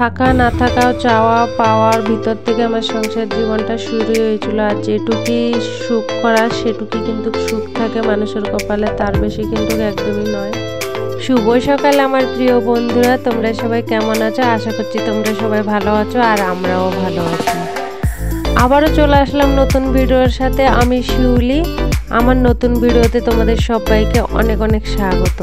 থাকা না থাকাও চাওয়া পাওয়ার ভিতর থেকে আমার সংসার জীবনটা শুরু হয়েছিল। আর যেটুকি সুখ করা সেটুকি কিন্তু সুখ থাকে মানুষের কপালে, তার বেশি কিন্তু একদমই নয়। শুভ সকাল আমার প্রিয় বন্ধুরা, তোমরা সবাই কেমন আছো? আশা করছি তোমরা সবাই ভালো আছো আর আমরাও ভালো আছি। আবারও চলে আসলাম নতুন ভিডিওর সাথে। আমি শিউলি। আমার নতুন ভিডিওতে তোমাদের সবাইকে অনেক অনেক স্বাগত।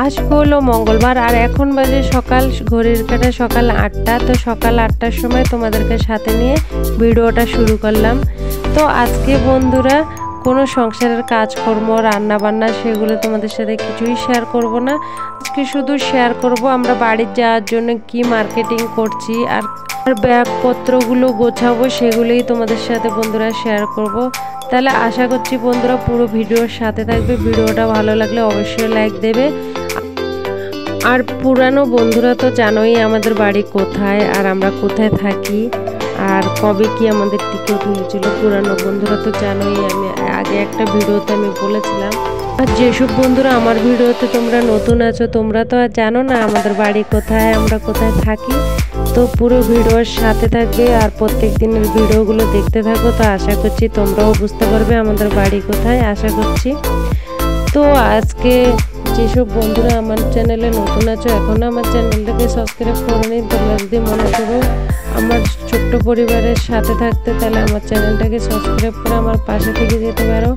আজকে হলো মঙ্গলবার আর এখন বাজে সকাল, ঘড়ির কাঁটা সকাল 8টা। তো সকাল 8টার সময় তোমাদেরকে সাথে নিয়ে ভিডিওটা শুরু করলাম। তো আজকে বন্ধুরা কোনো সংসারের কাজকর্ম রান্না বান্না সেগুলো তোমাদের সাথে কিছুই শেয়ার করব না। আজকে শুধু শেয়ার করব আমরা বাড়ির যাওয়ার জন্য কি মার্কেটিং করছি আর ব্যাগপত্রগুলো গোছাবো, সেগুলোই তোমাদের সাথে বন্ধুরা শেয়ার করব। তাহলে আশা করছি বন্ধুরা পুরো ভিডিওর সাথে থাকবে। ভিডিওটা ভালো লাগলে অবশ্যই লাইক দেবে। আর পুরানো বন্ধুরা তো জানোই আমাদের বাড়ি কোথায় আর আমরা কোথায় থাকি আর কবে কি আমাদের টিকিট হয়েছিল। পুরানো বন্ধুরা তো জানোই, আমি আগে একটা ভিডিওতে আমি বলেছিলাম। আর যেসব বন্ধুরা আমার ভিডিওতে তোমরা নতুন আছো তোমরা তো আর জানো না আমাদের বাড়ি কোথায়, আমরা কোথায় থাকি। তো পুরো ভিডিওর সাথে থাকবে আর প্রত্যেক দিনের ভিডিওগুলো দেখতে থাকো। তো আশা করছি তোমরাও বুঝতে পারবে আমাদের বাড়ি কোথায়, আশা করছি। তো আজকে যেসব বন্ধুরা আমার চ্যানেলে নতুন আছো এখনও আমার চ্যানেলটাকে সাবস্ক্রাইব করোনি, তোমরা যদি মনে করো আমার ছোট্ট পরিবারের সাথে থাকতে তাহলে আমার চ্যানেলটাকে সাবস্ক্রাইব করে আমার পাশে থেকে যেতে পারো।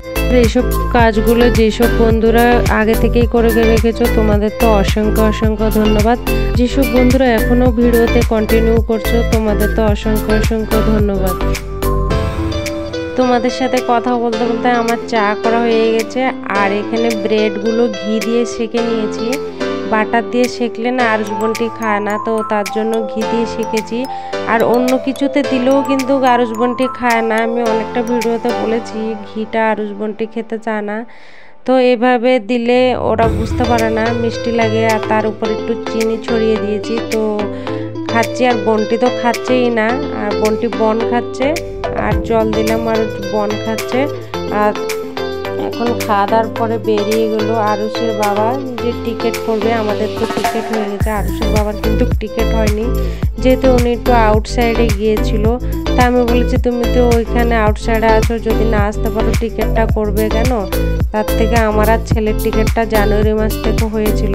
এইসব কাজগুলো যেসব বন্ধুরা আগে থেকেই করে রেখেছো তোমাদের তো অসংখ্য অসংখ্য ধন্যবাদ। যেসব বন্ধুরা এখনও ভিডিওতে কন্টিনিউ করছো তোমাদের তো অসংখ্য অসংখ্য ধন্যবাদ। তোমাদের সাথে কথা বলতে বলতে আমার চা করা হয়ে গেছে আর এখানে ব্রেডগুলো ঘি দিয়ে সেঁকে নিয়েছি। বাটার দিয়ে সেঁকলে না আরুষ বোনটি খায় না, তো তার জন্য ঘি দিয়ে সেঁকেছি। আর অন্য কিছুতে দিলেও কিন্তু আরুষ বোনটি খায় না। আমি অনেকটা ভিডিওতে বলেছি ঘিটা আরুষ বোনটি খেতে চায় না, তো এভাবে দিলে ওরা বুঝতে পারে না, মিষ্টি লাগে। আর তার উপর একটু চিনি ছড়িয়ে দিয়েছি, তো খাচ্ছি। আর বোনটি তো খাচ্ছেই না, আর বোনটি বন খাচ্ছে আর জল দিলাম আর বন খাচ্ছে। আর এখন খাওয়া দাওয়ার পরে বেরিয়ে গেলো আরুষের বাবা যে টিকিট করবে। আমাদের তো টিকিট হয়ে গেছে, আরুষের বাবার কিন্তু টিকিট হয়নি, যেহেতু উনি একটু আউটসাইডে গিয়েছিল। তা আমি বলেছি তুমি তো ওইখানে আউটসাইডে আছো, যদি না আসতে পারো টিকিটটা করবে কেন? তার থেকে আমার আর ছেলের টিকিটটা জানুয়ারি মাস থেকে হয়েছিল,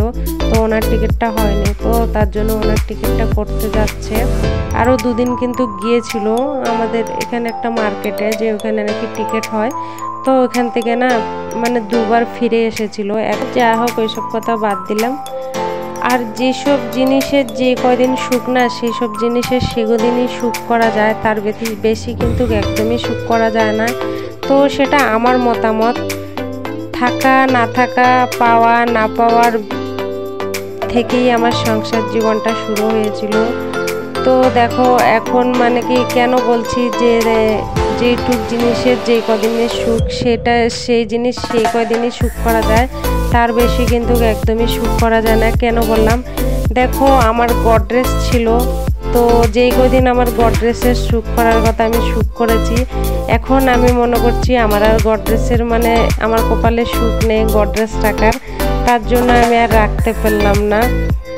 তো ওনার টিকিটটা হয়নি, তো তার জন্য ওনার টিকিটটা করতে যাচ্ছে। আরও দুদিন কিন্তু গিয়েছিল আমাদের এখানে একটা মার্কেটে, যে ওখানে নাকি টিকিট হয়, তো ওখান থেকে না মানে দুবার ফিরে এসেছিল। যা হোক ওইসব কথা বাদ দিলাম। আর যেসব জিনিসের যে কয়দিন সুখ না সেই সব জিনিসের সেদিনই সুখ করা যায়, তার বেশি কিন্তু একদমই সুখ করা যায় না। তো সেটা আমার মতামত। থাকা না থাকা, পাওয়া না পাওয়ার থেকেই আমার সংসার জীবনটা শুরু হয়েছিল। তো দেখো এখন মানে কি কেন বলছি যে যেটুক জিনিসের যে কদিনের সুখ সেটা সেই জিনিস সেই কদিনই সুখ করা যায়, তার বেশি কিন্তু একদমই সুখ করা যায় না। কেন বললাম, দেখো আমার গডরেজ ছিল, তো যেই কদিন আমার গডরেজের সুখ করার কথা আমি সুখ করেছি। এখন আমি মনে করছি আমার আর গডরেজের মানে আমার কপালে সুখ নেই গডরেজ টাকার, তার জন্য আমি আর রাখতে পারলাম না।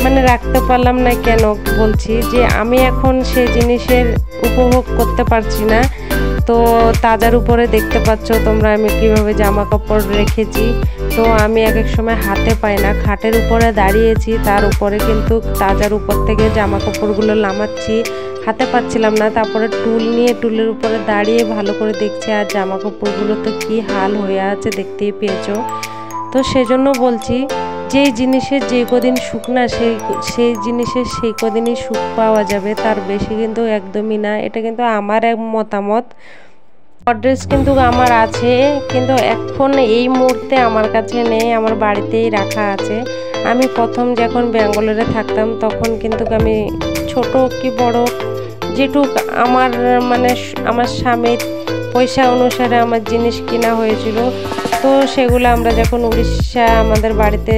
মানে রাখতে পারলাম না কেন বলছি, যে আমি এখন সেই জিনিসের উপভোগ করতে পারছি না। তো তাজার উপরে দেখতে পাচ্ছ তোমরা আমি কিভাবে জামা কাপড় রেখেছি, তো আমি এক এক সময় হাতে পাই না, খাটের উপরে দাঁড়িয়েছি তার উপরে কিন্তু তাজার উপর থেকে জামা কাপড়গুলো নামাচ্ছি, হাতে পাচ্ছিলাম না। তারপরে টুল নিয়ে টুলের উপরে দাঁড়িয়ে ভালো করে দেখছি, আর জামা কাপড়গুলো তো কি হাল হয়ে আছে দেখতেই পেয়েছো। তো সেজন্য বলছি যেই জিনিসের যে কদিন সুখ না সেই জিনিসের সেই কদিনই সুখ পাওয়া যাবে, তার বেশি কিন্তু একদমই না। এটা কিন্তু আমার এক মতামত। গডরেজ কিন্তু আমার আছে, কিন্তু এখন এই মুহূর্তে আমার কাছে নেই, আমার বাড়িতেই রাখা আছে। আমি প্রথম যখন ব্যাঙ্গালোরে থাকতাম তখন কিন্তু আমি ছোট কি বড় যেটুক আমার মানে আমার স্বামীর পয়সা অনুসারে আমার জিনিস কেনা হয়েছিল, তো সেগুলো আমরা যখন উড়িষ্যা আমাদের বাড়িতে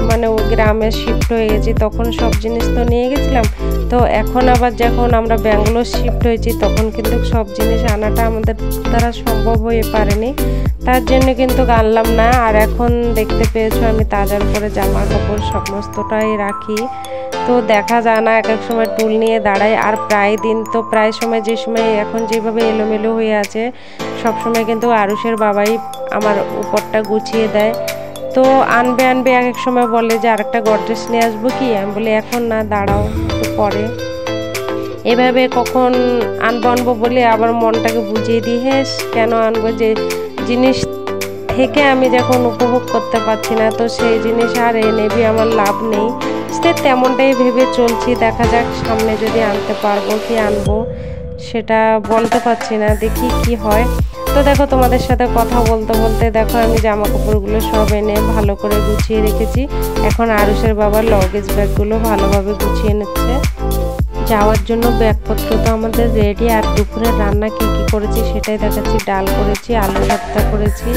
মানে গ্রামে শিফট হয়ে গেছি তখন সব জিনিস তো নিয়ে গেছিলাম। তো এখন আবার যখন আমরা ব্যাঙ্গালোর শিফট হয়েছি তখন কিন্তু সব জিনিস আনাটা আমাদের দ্বারা সম্ভব হয়ে পারেনি, তার জন্য কিন্তু আনলাম না। আর এখন দেখতে পেয়েছো আমি তাজার উপরে জামা কাপড় সমস্তটাই রাখি। তো দেখা যায় না, এক এক সময় টুল নিয়ে দাঁড়ায়। আর প্রায় দিন তো প্রায় সময় যে সময় এখন যেভাবে এলোমেলো হয়ে আছে সব সময় কিন্তু আরুষের বাবাই আমার উপরটা গুছিয়ে দেয়। তো আনবে এক এক সময় বলে যে আরেকটা গডরেজ নিয়ে আসবো কি, আমি বলি এখন না, দাঁড়াও একটু পরে। এভাবে কখন আনবো বলে আবার মনটাকে বুঝিয়ে দিই, হ্যাঁ কেন আনবো, যে জিনিস থেকে আমি যখন উপভোগ করতে পারছি না তো সেই জিনিস আর এনেবি আমার লাভ নেই। সে তেমনটাই ভেবে চলছি, দেখা যাক সামনে যদি আনতে পারবো কি আনবো সেটা বলতে পারছি না, দেখি কি হয়। তো দেখো তোমাদের সাথে কথা বলতে বলতে দেখো আমি জামা কাপড়গুলো সব এনে ভালো করে গুছিয়ে রেখেছি। এখন আরুষের বাবার লগেজ ব্যাগগুলো ভালোভাবে গুছিয়ে নিচ্ছে। যাওয়ার জন্য ব্যাগপত্র তো আমাদের রেডি। আর দুপুরে রান্না কি করেছি সেটাই দেখাচ্ছি। ডাল করেছি, আলু ভর্তা করেছি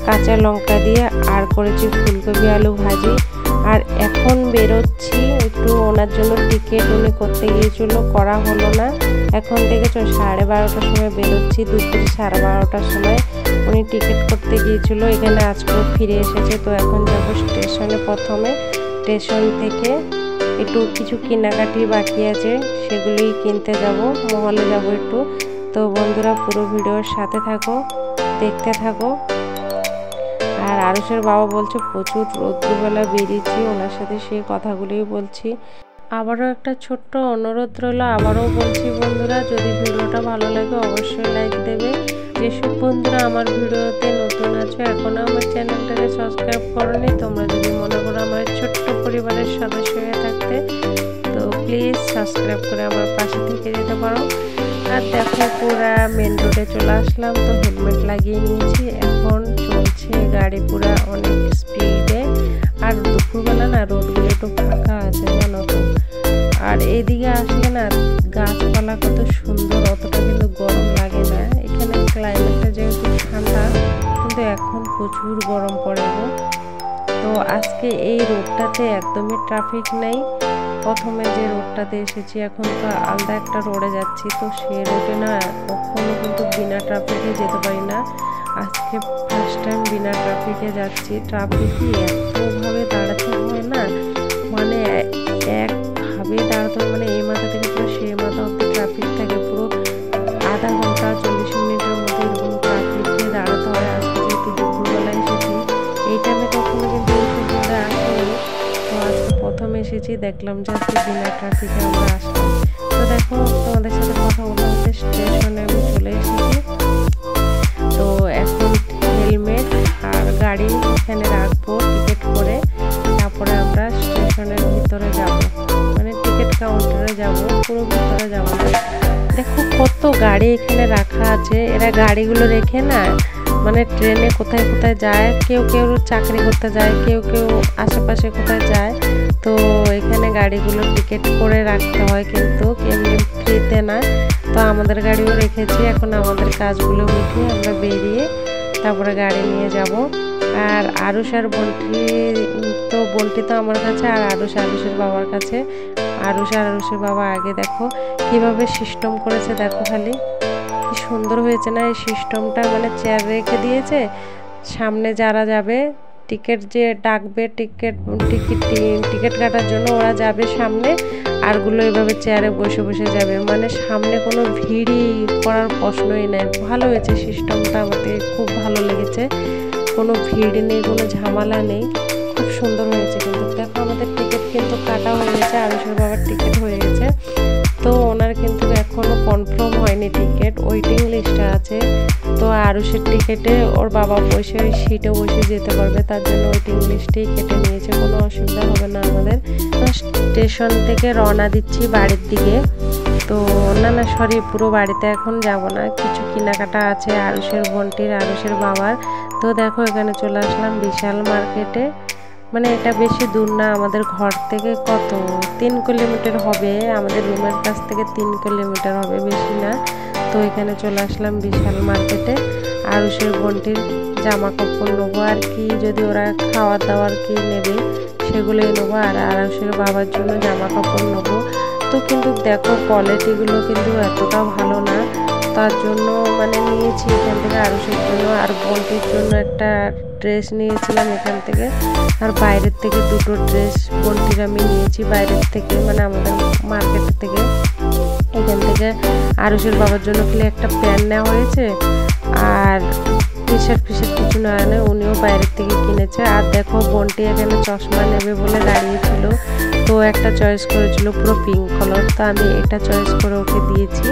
কাঁচা লঙ্কা দিয়ে, আর করেছি ফুলকপি আলু ভাজি। আর এখন বেরোচ্ছি একটু ওনার জন্য টিকিট উনি করতে গিয়েছিল, করা হলো না। এখন থেকে 12:30টার সময় বেরোচ্ছি, দুপুর 12:30টার সময় উনি টিকিট করতে গিয়েছিল। এখানে আজকেও ফিরে এসেছে। তো এখন যাবো স্টেশনে। প্রথমে স্টেশন থেকে একটু কিছু কেনাকাটি বাকি আছে, সেগুলোই কিনতে যাব, মহলে যাব একটু। তো বন্ধুরা পুরো ভিডিওর সাথে থাকো, দেখতে থাকো। আর আরুষের বাবা বলছে প্রচুর রৌদ্রবেলা বেরিয়েছি, ওনার সাথে সেই কথাগুলোই বলছি। আবারও একটা ছোট্ট অনুরোধ রইল, আবারও বলছি বন্ধুরা, যদি ভিডিওটা ভালো লাগে অবশ্যই লাইক দেবে। যেসব বন্ধুরা আমার ভিডিওতে নতুন আছো এখনও আমার চ্যানেলটাকে সাবস্ক্রাইব করোনি, তোমরা যদি মনে করো আমার ছোট্ট পরিবারের সদস্য হয়ে থাকতে তো প্লিজ সাবস্ক্রাইব করে আমার পাশে থেকে যেতে পারো। আর দেখো পুরা মেন রোডে চলে আসলাম, তো হেলমেট লাগিয়ে নিয়েছি। এখন চলছে গাড়ি পুরা অনেক স্পিডে। আর দুপুরবেলা না রোডগুলো একটু ফাঁকা আছে জানো তো। আর এইদিকে আসলে না গাছপালা কত সুন্দর, অতটা কিন্তু গরম লাগে না। এখানে ক্লাইমেটটা যেহেতু ঠান্ডা, কিন্তু এখন প্রচুর গরম পড়ে গো। তো আজকে এই রোডটাতে একদমই ট্রাফিক নেই। প্রথমে যে রোডটাতে এসেছি এখন তো আলাদা একটা রোডে যাচ্ছি, তো সেই রোডে না কখনো কিন্তু বিনা ট্রাফিকে যেতে পারি না। আজকে ফার্স্ট টাইম বিনা ট্রাফিকে যাচ্ছি। ট্রাফিকে এতভাবে দাঁড়াতে হয় না, মানে একভাবে দাঁড়াতে হয়, মানে এই মাথা থেকে পুরো সেই মাথা অব্দি ট্রাফিক থাকে। পুরো আধা ঘন্টা 40 মিনিটের মধ্যে এরকম ট্রাফিকে দাঁড়াতে হয়। আজকে যেহেতু দুপুরবেলা এসেছি, এই টাইমে কখনো কিন্তু এই সুবিধা আসেনি। তো আজকে প্রথম এসেছি, দেখলাম যে আজকে বিনা ট্রাফিকে আমরা আসলাম। তো দেখো তোমাদের সাথে কথা বলতে বলতে স্টেশনে আমি চলে এসেছি। তো এখন হেলমেট আর গাড়ি এখানে রাখবো টিকিট করে, তারপরে আমরা স্টেশনের ভিতরে যাব, মানে টিকিট কাউন্টারে যাব, পুরো ভিতরে যাব না। দেখো কত গাড়ি এখানে রাখা আছে। এরা গাড়িগুলো রেখে না মানে ট্রেনে কোথায় কোথায় যায়, কেউ কেউ চাকরি করতে যায়, কেউ কেউ আশেপাশে কোথায় যায়। তো এখানে গাড়িগুলো টিকিট করে রাখতে হয়, কিন্তু এমনি ফ্রিতে না। তো আমাদের গাড়িও রেখেছি। এখন আমাদের কাজগুলো মিটিয়ে আমরা বেরিয়ে তারপরে গাড়ি নিয়ে যাব। আর আরুষ আর বন্টি তো আমার কাছে, আর আরুষের বাবার কাছে। আরুষ আর আরুষের বাবা আগে দেখো কিভাবে সিস্টেম করেছে, দেখো খালি কি সুন্দর হয়েছে না এই সিস্টেমটা। মানে চেয়ার রেখে দিয়েছে, সামনে যারা যাবে টিকিট যে ডাকবে টিকিট কাটার জন্য ওরা যাবে সামনে, আরগুলো এভাবে চেয়ারে বসে বসে যাবে। মানে সামনে কোনো ভিড়ই করার প্রশ্নই নেই। ভালো হয়েছে সিস্টেমটা, আমাদের খুব ভালো লেগেছে। কোনো ভিড় নেই, কোনো ঝামেলা নেই, খুব সুন্দর হয়েছে। কিন্তু দেখো আমাদের টিকিট কিন্তু কাটা হয়ে গেছে, আরুষের বাবার টিকিট হয়ে গেছে। তো ওনার কিন্তু এখনও কনফার্ম হয়নি টিকিট, ওয়েটিং লিস্টে আছে। তো আরুষের টিকিটে ওর বাবা বসে ওই সিটে বসে যেতে পারবে, তার জন্য ওয়েটিং লিস্টেই কেটে নিয়েছে, কোনো অসুবিধা হবে না আমাদের। স্টেশন থেকে রওনা দিচ্ছি বাড়ির দিকে। তো না সরি, পুরো বাড়িতে এখন যাব না, কিছু কেনাকাটা আছে আরুষের বোনটির, আরুষের বাবার। তো দেখো এখানে চলে আসলাম বিশাল মার্কেটে। মানে এটা বেশি দূর না, আমাদের ঘর থেকে কত 3 কিলোমিটার হবে, আমাদের রুমের কাছ থেকে 3 কিলোমিটার হবে, বেশি না। তো এখানে চলে আসলাম বিশাল মার্কেটে। আরুষের বোনটির জামা কাপড় নেবো, আর কি যদি ওরা খাওয়ার দাওয়ার কি নেবে সেগুলোই নেবো। আর আরুষের বাবার জন্য জামা কাপড় নেবো। তো কিন্তু দেখো কোয়ালিটিগুলো কিন্তু এতটা ভালো না। তার জন্য মানে নিয়েছি এখান থেকে আরুষের জন্য, আর বোনটির জন্য একটা ড্রেস নিয়েছিলাম এখান থেকে, আর বাইরের থেকে দুটো ড্রেস বোনটির আমি নিয়েছি বাইরের থেকে, মানে আমাদের মার্কেট থেকে। এখান থেকে আরুষের বাবার জন্য খালি একটা প্যান্ট নেওয়া হয়েছে, আর টি শার্ট ফিশার্ট কিছু না আনে, উনিও বাইরের থেকে কিনেছে। আর দেখো বোনটি এখানে চশমা নেবে বলে দাঁড়িয়েছিল, তো একটা চয়েস করেছিল পুরো পিঙ্ক কালার, তো আমি এটা চয়েস করে ওকে দিয়েছি।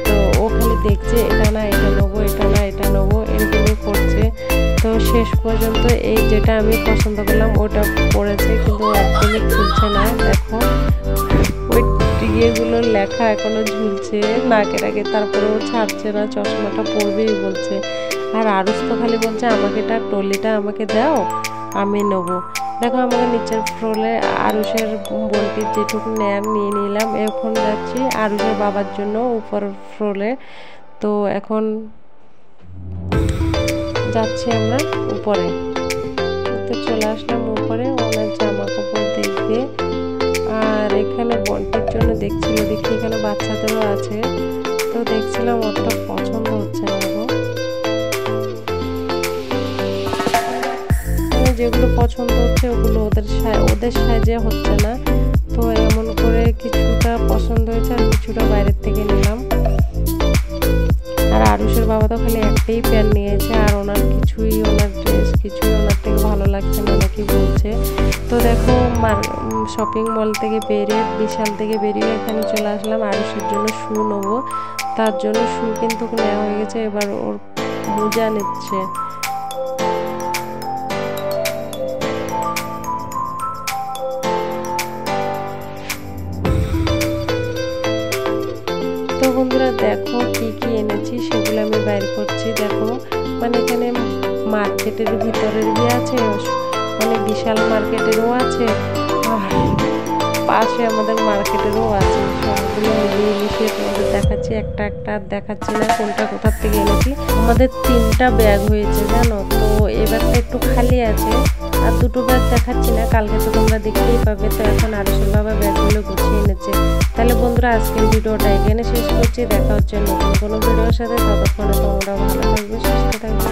তো ও খালি দেখছে এটা না এটা নেবো, এটা না এটা নেবো, এরকমই করছে। তো শেষ পর্যন্ত এই যেটা আমি পছন্দ করলাম ওটা পড়েছে, কিন্তু একদমই খুলছে না। দেখো ওই ইয়েগুলোর লেখা এখনো ঝুলছে নাকের আগে, তারপরেও ছাড়ছে না, চশমাটা পরবেই বলছে। আর আরুষ তো খালি বলছে আমাকে এটা ট্রলিটা আমাকে দাও, আমি নেবো। দেখো আমাকে নিচের ফ্লোরে আরুষের বোনটির যেটুকু নেয়ার নিয়ে নিলাম। এখন যাচ্ছি আরুষের বাবার জন্য উপর ফ্লোরে। তো এখন যাচ্ছি আমরা উপরে, তো চলে আসলাম উপরে, ওনার জামা কাপড় দেখবে। আর এখানে বোনটির জন্য দেখছি, দেখি এখানে বাচ্চাদেরও আছে, তো দেখছিলাম ওটা পছন্দ হচ্ছে না গো, যেগুলো পছন্দ হচ্ছে ওগুলো ওদের সাইজে হচ্ছে না। তো এমন করে কিছুটা পছন্দ হয়েছে আর কিছুটা বাইরের থেকে নিলাম। আর আরুষের বাবা তো খালি একটাই প্যান্ট নিয়েছে, আর ওনার ড্রেস কিছুই ওনার থেকে ভালো লাগছে না নাকি বলছে। তো দেখো শপিং মল থেকে বেরিয়ে, বিশাল থেকে বেরিয়ে এখানে চলে আসলাম আরুষের জন্য শু নেবো। তার জন্য শু কিন্তু নেওয়া হয়ে গেছে, এবার ওর মোজা নিচ্ছে। তো বন্ধুরা দেখো কি কি এনেছি সেগুলো আমি বাইর করছি। দেখো মানে এখানে মার্কেটের ভিতরের আছে, মানে বিশাল মার্কেটেরও আছে, আর পাশে আমাদের মার্কেটেরও আছে। সবগুলো মিলিয়ে মিশিয়ে তোমাদের দেখাচ্ছি, একটা একটা দেখাচ্ছি না কোনটা কোথার থেকে এনেছি। আমাদের 3টা ব্যাগ হয়েছে জানো, তো এবারটা একটু খালি আছে, আর 2টো ব্যাগ দেখাচ্ছি না, কালকে তো তোমরা দেখতেই পাবে। তো এখন আরুষের বাবা ব্যাগগুলো গুছিয়ে এনেছে। তাহলে বন্ধুরা আজকের ভিডিওটা এখানে শেষ করছি, দেখা হচ্ছে নতুন কোনো ভিডিওর সাথে। ততক্ষণে তোমরা ভালো থাকবে, সুস্থ থাকবে।